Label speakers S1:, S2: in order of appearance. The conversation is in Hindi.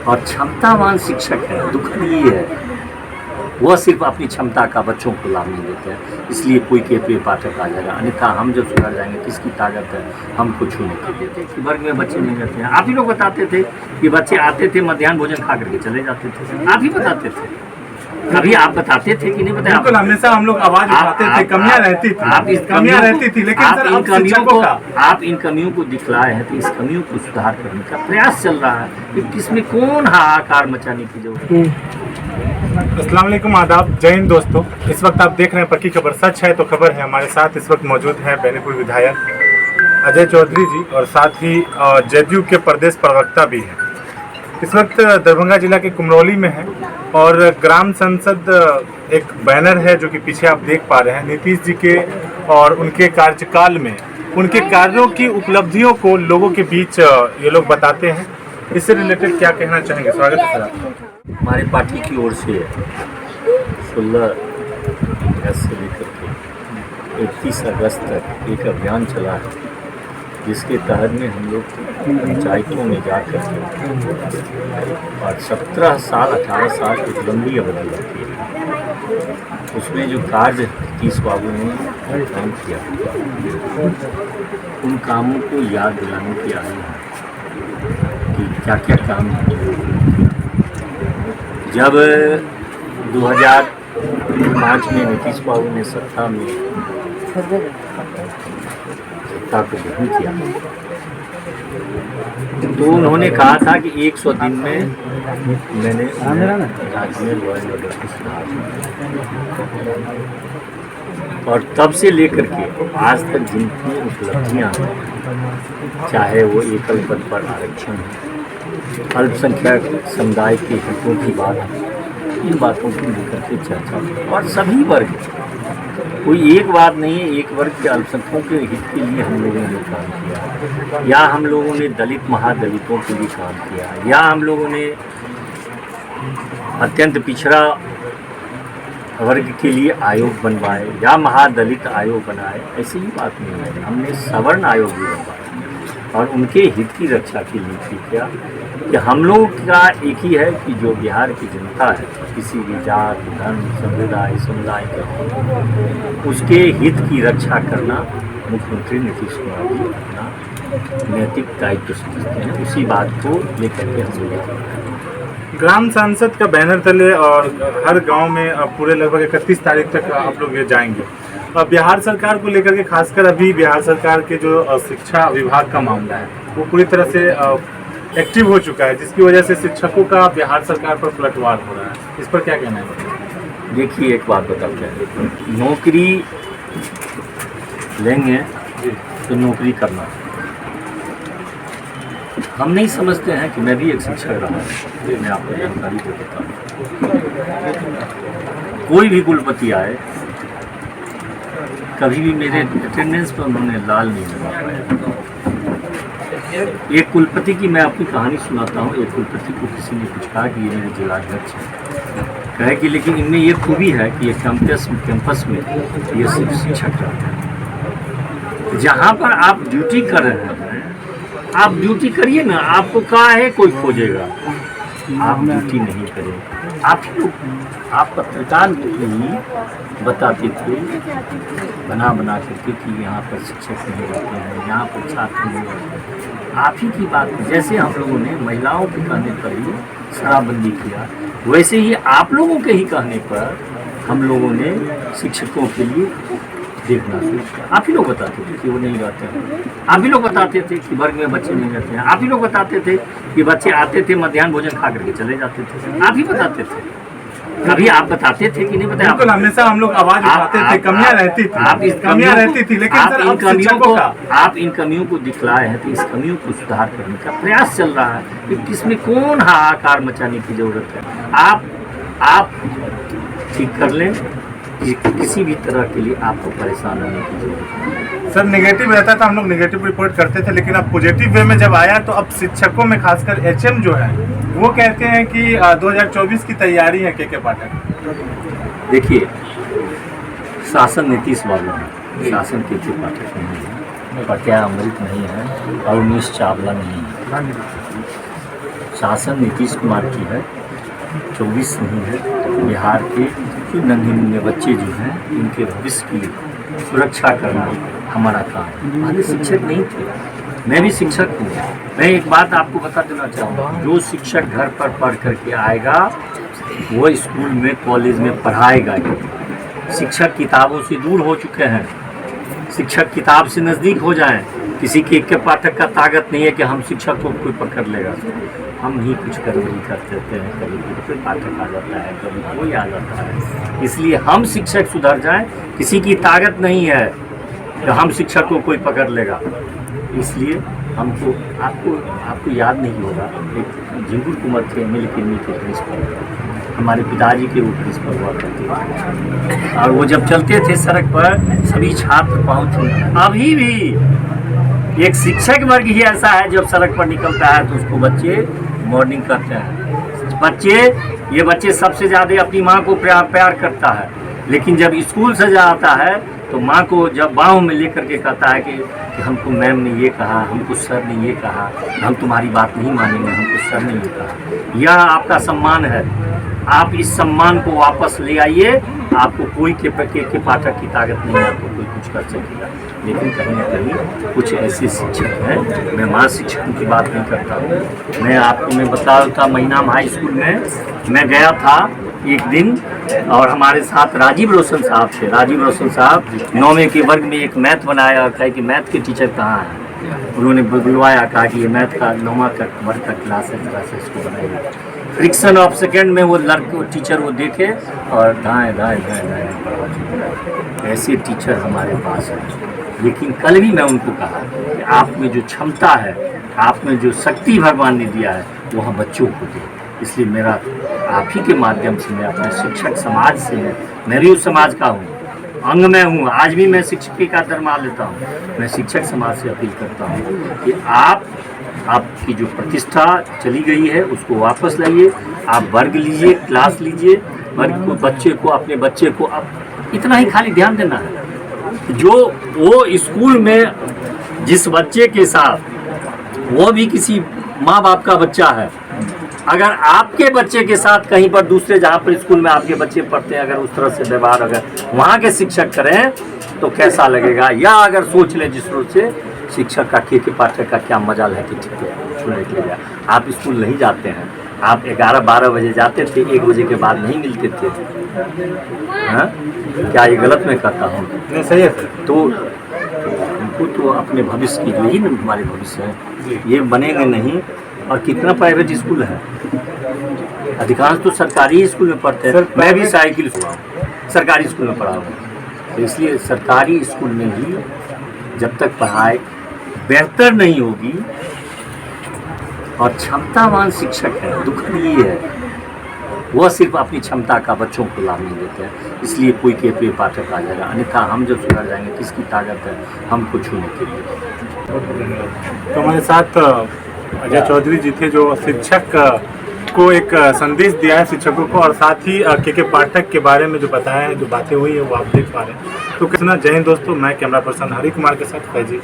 S1: और क्षमतावान शिक्षक है, दुखद ये है वह सिर्फ अपनी क्षमता का बच्चों को लाभ नहीं देते हैं, इसलिए कोई कहते हुए पाठक आ जाएगा, अन्यथा हम जब सुधर जाएंगे किसकी ताकत है हमको छूने की देते कि वर्ग में बच्चे नहीं रहते हैं। आप ही लोग बताते थे कि बच्चे आते थे मध्याह्न भोजन खा करके चले जाते थे, आप ही बताते थे, कभी आप बताते थे कि नहीं बताया?
S2: बिल्कुल, हमेशा हम लोग आवाज उठाते थे, कमियां रहती थी,
S1: आप इस
S2: कमियां रहती थी, लेकिन सर अब शिक्षकों का
S1: आप इन कमियों को दिखलाए हैं, तो इस कमियों को सुधार करने का प्रयास चल रहा है कि इसमें कौन हाहाकार मचाने की जरूरत है।
S2: अस्सलाम वालेकुम, आदाब, जय हिंद दोस्तों। इस वक्त आप देख रहे हैं पक्की खबर, सच है तो खबर है। हमारे साथ इस वक्त मौजूद हैं बेनीपुर विधायक अजय चौधरी जी और साथ ही जदयू के प्रदेश प्रवक्ता भी हैं। इस वक्त दरभंगा जिला के कुमरौली में है और ग्राम संसद एक बैनर है जो कि पीछे आप देख पा रहे हैं, नीतीश जी के और उनके कार्यकाल में उनके कार्यों की उपलब्धियों को लोगों के बीच ये लोग बताते हैं। इससे रिलेटेड क्या कहना चाहेंगे? स्वागत है सर आपका।
S1: हमारी पार्टी की ओर से 16 अगस्त से लेकर के 31 अगस्त तक एक अभियान चला है, जिसके तहत में हम लोग पंचायतों में जाकर और 17 साल 18 साल की लंबी अवधि रहती है, उसमें जो कार्य नीतीश बाबू ने काम किया उन कामों को याद दिलाने की आई है कि क्या क्या काम है। जब 2005 में नीतीश बाबू ने सत्ता को ग्रहण किया तो उन्होंने कहा था कि 100 दिन में मैंने राज्य में लॉ एंड ऑर्डर को सुधार किया, और तब से लेकर के आज तक जिनकी उपलब्धियां हैं, चाहे वो एकल पद पर आरक्षण है, अल्पसंख्यक समुदाय के हितों की बात है, इन बातों को लेकर के चर्चा, और सभी वर्ग, कोई एक बात नहीं है, एक वर्ग के अल्पसंख्यकों के हित के लिए हम लोगों ने काम किया, या हम लोगों ने दलित महादलितों के लिए काम किया, या हम लोगों ने अत्यंत पिछड़ा वर्ग के लिए आयोग बनवाए या महादलित आयोग बनाए, ऐसी ही बात नहीं है। हमने सवर्ण आयोग भी बनवाए और उनके हित की रक्षा के लिए किया कि हम लोग का एक ही है कि जो बिहार की जनता है, किसी भी जात धर्म संप्रदाय समुदाय का, उसके हित की रक्षा करना मुख्यमंत्री नीतीश कुमार जी अपना नैतिक दायित्व समझते हैं। उसी बात को लेकर के हम लोग
S2: ग्राम सांसद का बैनर तले और हर गांव में पूरे लगभग 31 तारीख तक आप लोग ये जाएंगे। बिहार सरकार को लेकर के खासकर अभी बिहार सरकार के जो शिक्षा विभाग का मामला है वो पूरी तरह से एक्टिव हो चुका है, जिसकी वजह से शिक्षकों का बिहार सरकार पर पलटवार हो रहा है। इस पर क्या कहना है?
S1: देखिए, एक बात बताते हैं, नौकरी लेंगे तो नौकरी करना, हम नहीं समझते हैं कि मैं भी एक शिक्षक रहा हूँ, मैं आपको जानकारी दे देता हूँ। कोई भी कुलपति आए, कभी भी मेरे अटेंडेंस पर उन्होंने लाल नहीं लगा पाया। एक कुलपति की मैं अपनी कहानी सुनाता हूँ। एक कुलपति को किसी ने कुछ कहा कि ये मेरे जिलाध्यक्ष है, कहे कि लेकिन इनमें ये खूबी है कि ये कैंपस में ये सिर्फ शिक्षक रहते हैं। जहाँ पर आप ड्यूटी कर रहे हैं, आप ड्यूटी करिए ना, आपको कहा है कोई खोजेगा, आप ड्यूटी नहीं करें। आप पत्रकार ही बताते थे बना करके कि यहाँ पर शिक्षक नहीं रहते हैं, यहाँ पर छात्र नहीं रहते हैं। आप ही की बात, जैसे हम लोगों ने महिलाओं के कहने पर ही शराबबंदी किया, वैसे ही आप लोगों के ही कहने पर हम लोगों ने शिक्षकों के लिए देखना शुरू किया। आप ही लोग बताते थे कि वो नहीं रहते हैं, आप ही लोग बताते थे कि वर्ग में बच्चे नहीं रहते हैं, आप ही लोग बताते थे कि बच्चे आते थे मध्याह्न भोजन खा करके चले जाते थे, आप ही बताते थे, कभी आप बताते थे कि नहीं बताया?
S2: बिल्कुल, हमेशा हम लोग आवाज उठाते थे, कमियां रहती थी, लेकिन
S1: आप इन कमियों को दिखलाए हैं, तो इस कमियों को सुधार करने का प्रयास चल रहा है कि इसमें कौन हाहाकार मचाने की जरूरत है। आप ठीक कर लें, किसी भी तरह के लिए आपको परेशान होने की जरूरत नहीं।
S2: सर, नेगेटिव रहता था, हम लोग नेगेटिव रिपोर्ट करते थे, लेकिन अब पॉजिटिव वे में जब आया तो अब शिक्षकों में खासकर एचएम जो है वो कहते हैं कि 2024 की तैयारी है। के पाठक,
S1: देखिए, शासन नीतीश बाबू है, शासन के पाठक नहीं है, पटिया अमृत नहीं है और उमेश चावला नहीं है। शासन नीतीश कुमार की है, 24 नहीं है। बिहार के जो नन्हे मुन्ने बच्चे जो हैं उनके भविष्य की सुरक्षा करना हमारा काम है। पहले शिक्षक नहीं थे, मैं भी शिक्षक हूँ। मैं एक बात आपको बता देना चाहूँगा, जो शिक्षक घर पर पढ़ करके आएगा वो स्कूल में कॉलेज में पढ़ाएगा ही। शिक्षक किताबों से दूर हो चुके हैं, शिक्षक किताब से नज़दीक हो जाएं। किसी के एक पाठक का ताकत नहीं है कि हम शिक्षक को कोई पकड़ लेगा। हम ही कुछ गड़बड़ी कर देते हैं, कभी कोई पाठक आ जाता है, कभी कोई आ जाता है। इसलिए हम शिक्षक सुधर जाएं। किसी की ताकत नहीं है कि हम शिक्षक को कोई पकड़ लेगा। इसलिए हमको आपको याद नहीं होगा, एक झिंगुर कुमार थे मिलकिनी के प्रिंसिपल, हमारे पिताजी के वो प्रिंसिपल हुआ करते थे, और वो जब चलते थे सड़क पर सभी छात्र पहुँच। अभी भी एक शिक्षक वर्ग ही ऐसा है जब सड़क पर निकलता है तो उसको बच्चे मॉर्निंग करते हैं। ये बच्चे सबसे ज़्यादा अपनी माँ को प्यार करता है, लेकिन जब स्कूल से जाता है तो माँ को जब बाहों में लेकर के कहता है कि हमको मैम ने ये कहा, हमको सर ने ये कहा, हम तुम्हारी बात नहीं मानेंगे, हमको सर ने ये कहा। यह आपका सम्मान है, आप इस सम्मान को वापस ले आइए। आपको कोई के पाठक की ताकत नहीं है, आपको कोई कुछ कर सकेगा। लेकिन कहीं ना कहीं कुछ ऐसे शिक्षक हैं, मैं माँ शिक्षकों की बात नहीं करता हूँ। मैं बता रहा था, महिनाम हाई स्कूल में मैं गया था एक दिन, और हमारे साथ राजीव रोशन साहब थे। राजीव रोशन साहब 9वें के वर्ग में एक मैथ बनाया और कहा कि मैथ के टीचर कहाँ हैं। उन्होंने बुलवाया, कहा कि ये मैथ का 9वां वर्ग का क्लास है, जरा से इसको बनाइए। फ्रिक्शन ऑफ सेकेंड में वो टीचर वो देखे और दाएँ दाएँ दाएँ दाएँ। ऐसे टीचर हमारे पास हैं। लेकिन कल भी मैं उनको कहा कि आप में जो क्षमता है, आप में जो शक्ति भगवान ने दिया है, वह बच्चों को दे। इसलिए मेरा आप ही के माध्यम से, मैं अपने शिक्षक समाज से, मैं भी उस समाज का हूँ, अंग में हूँ। आज भी मैं शिक्षक का दरमा लेता हूँ। मैं शिक्षक समाज से अपील करता हूँ कि आपकी जो प्रतिष्ठा चली गई है उसको वापस लाइए। आप वर्ग लीजिए, क्लास लीजिए, वर्ग को, बच्चे को, अपने बच्चे को अब इतना ही खाली ध्यान देना है। जो वो स्कूल में जिस बच्चे के साथ, वो भी किसी माँ बाप का बच्चा है। अगर आपके बच्चे के साथ कहीं पर दूसरे जहाँ पर स्कूल में आपके बच्चे पढ़ते हैं, अगर उस तरह से व्यवहार अगर वहाँ के शिक्षक करें तो कैसा लगेगा। या अगर सोच लें जिस रूप से शिक्षक का के पाठक का क्या मजाल है कि ठीक है छूने के लिए आप स्कूल नहीं जाते हैं। आप 11-12 बजे जाते थे, 1 बजे के बाद नहीं मिलते थे। हाँ, क्या ये गलत मैं कहता हूँ?
S2: नहीं, सही है सर।
S1: तो हमको तो अपने भविष्य की, यही ना हमारे भविष्य है, ये बनेंगे नहीं। और कितना प्राइवेट स्कूल है, अधिकांश तो सरकारी स्कूल में पढ़ते हैं। मैं भी साइकिल हुआ सरकारी स्कूल में पढ़ा हूँ, तो इसलिए सरकारी स्कूल में ही जब तक पढ़ाई बेहतर नहीं होगी और क्षमतावान शिक्षक है, दुखद ये है वह सिर्फ अपनी क्षमता का बच्चों को लाभ नहीं देते हैं। इसलिए कोई के पाठक आ जाएगा, अन्यथा हम जब सुधर जाएंगे किसकी ताकत है हमको छूने के लिए।
S2: तो हमारे साथ अजय चौधरी जी थे, जो शिक्षक को एक संदेश दिया है शिक्षकों को, और साथ ही के पाठक के बारे में जो बताया है, जो बातें हुई है वो आप देख पा रहे हैं। तो कितना जय हिंद दोस्तों, मैं कैमरा पर्सन हरि कुमार के साथ फैजी।